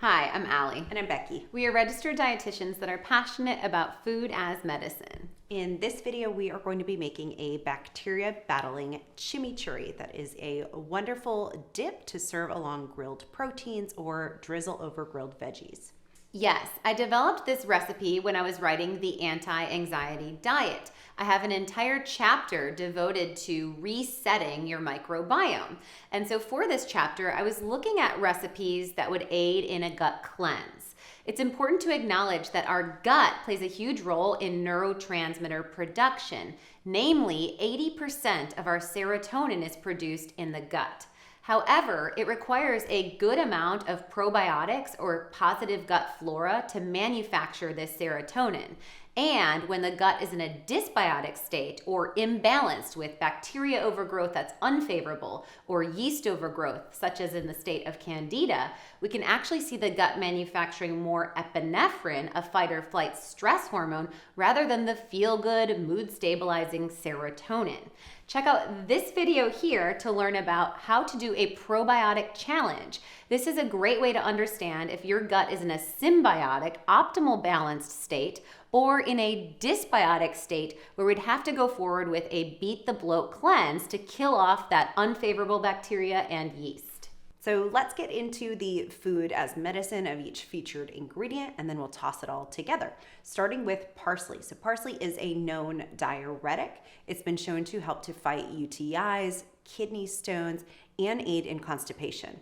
Hi, I'm Allie. And I'm Becky. We are registered dietitians that are passionate about food as medicine. In this video, we are going to be making a bacteria battling chimichurri that is a wonderful dip to serve along grilled proteins or drizzle over grilled veggies. Yes, I developed this recipe when I was writing the anti-anxiety diet. I have an entire chapter devoted to resetting your microbiome. And so for this chapter, I was looking at recipes that would aid in a gut cleanse. It's important to acknowledge that our gut plays a huge role in neurotransmitter production. Namely, 80% of our serotonin is produced in the gut. However, it requires a good amount of probiotics or positive gut flora to manufacture this serotonin. And when the gut is in a dysbiotic state or imbalanced with bacteria overgrowth that's unfavorable or yeast overgrowth, such as in the state of Candida, we can actually see the gut manufacturing more epinephrine, a fight or flight stress hormone, rather than the feel-good, mood-stabilizing serotonin. Check out this video here to learn about how to do a probiotic challenge. This is a great way to understand if your gut is in a symbiotic, optimal balanced state, or in a dysbiotic state where we'd have to go forward with a beat the bloat cleanse to kill off that unfavorable bacteria and yeast. So let's get into the food as medicine of each featured ingredient, and then we'll toss it all together, starting with parsley. So parsley is a known diuretic. It's been shown to help to fight UTIs, kidney stones, and aid in constipation.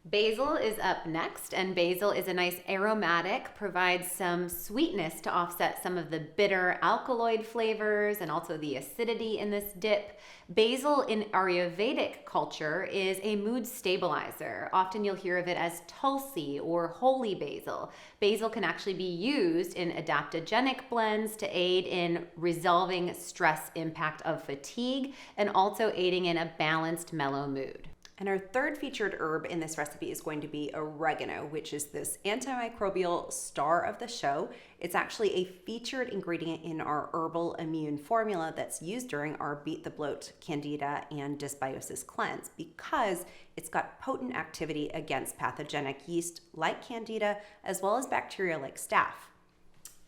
Basil is up next, and basil is a nice aromatic, provides some sweetness to offset some of the bitter alkaloid flavors and also the acidity in this dip. Basil in Ayurvedic culture is a mood stabilizer. Often you'll hear of it as tulsi or holy basil. Basil can actually be used in adaptogenic blends to aid in resolving stress impact of fatigue and also aiding in a balanced, mellow mood. And our third featured herb in this recipe is going to be oregano, which is this antimicrobial star of the show. It's actually a featured ingredient in our Herbal Immune formula that's used during our Beat the Bloat, Candida, and Dysbiosis cleanse because it's got potent activity against pathogenic yeast like Candida, as well as bacteria like staph.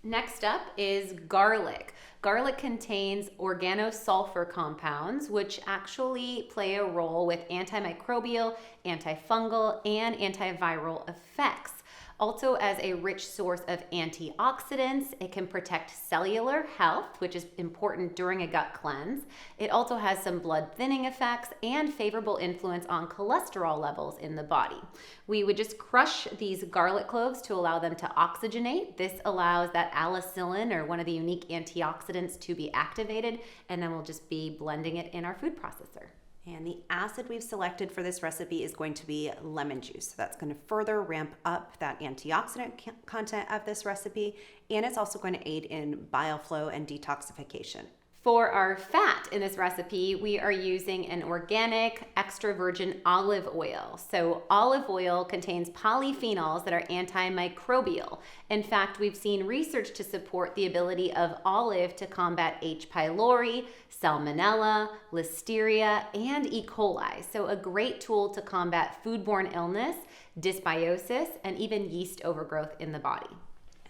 Next up is garlic. Garlic contains organosulfur compounds, which actually play a role with antimicrobial, antifungal, and antiviral effects. Also, as a rich source of antioxidants, it can protect cellular health, which is important during a gut cleanse. It also has some blood thinning effects and favorable influence on cholesterol levels in the body. We would just crush these garlic cloves to allow them to oxygenate. This allows that allicin, or one of the unique antioxidants, to be activated, and then we'll just be blending it in our food processor. And the acid we've selected for this recipe is going to be lemon juice. So that's going to further ramp up that antioxidant content of this recipe, and it's also going to aid in bile flow and detoxification. For our fat in this recipe, we are using an organic extra virgin olive oil. So olive oil contains polyphenols that are antimicrobial. In fact, we've seen research to support the ability of olive to combat H. pylori, Salmonella, Listeria, and E.coli. So a great tool to combat foodborne illness, dysbiosis, and even yeast overgrowth in the body.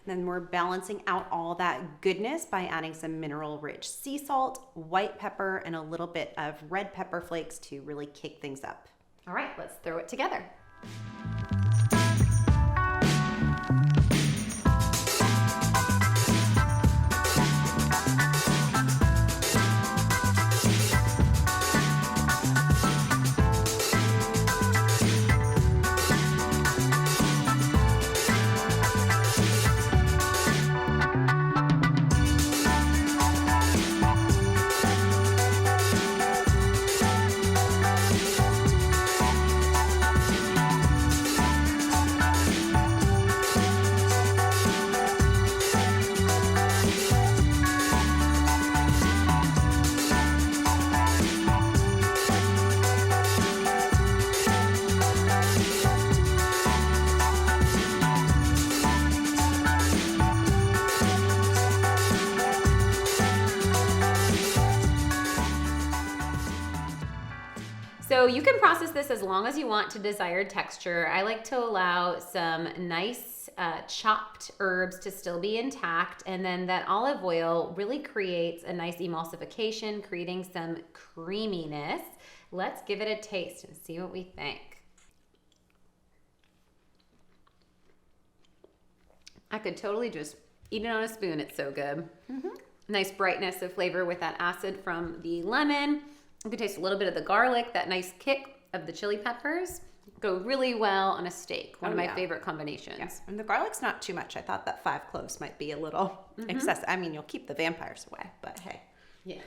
Then we're balancing out all that goodness by adding some mineral-rich sea salt, white pepper, and a little bit of red pepper flakes to really kick things up. All right, let's throw it together. So you can process this as long as you want to desired texture. I like to allow some nice chopped herbs to still be intact, and then that olive oil really creates a nice emulsification, creating some creaminess. Let's give it a taste and see what we think. I could totally just eat it on a spoon. It's so good. Nice brightness of flavor with that acid from the lemon. You can taste a little bit of the garlic, that nice kick of the chili peppers. Go really well on a steak. One of my favorite combinations. Yeah. And the garlic's not too much. I thought that 5 cloves might be a little excessive. I mean, you'll keep the vampires away, but hey. Yeah.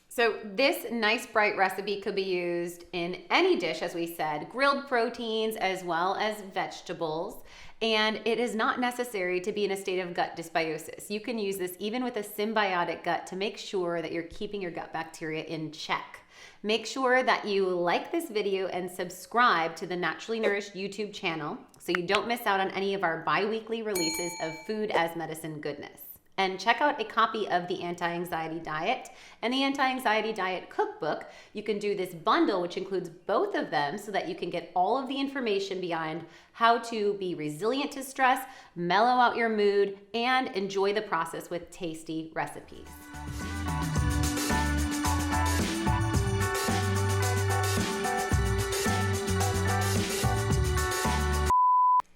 So this nice bright recipe could be used in any dish, as we said, grilled proteins as well as vegetables. And it is not necessary to be in a state of gut dysbiosis. You can use this even with a symbiotic gut to make sure that you're keeping your gut bacteria in check. Make sure that you like this video and subscribe to the Naturally Nourished YouTube channel so you don't miss out on any of our bi-weekly releases of food as medicine goodness. And check out a copy of the Anti-Anxiety Diet and the Anti-Anxiety Diet Cookbook. You can do this bundle, which includes both of them, so that you can get all of the information behind how to be resilient to stress, mellow out your mood, and enjoy the process with tasty recipes.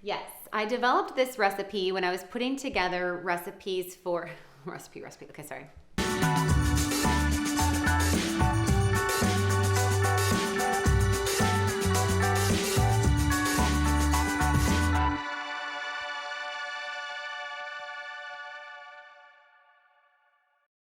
Yes, I developed this recipe when I was putting together recipes for, okay, sorry.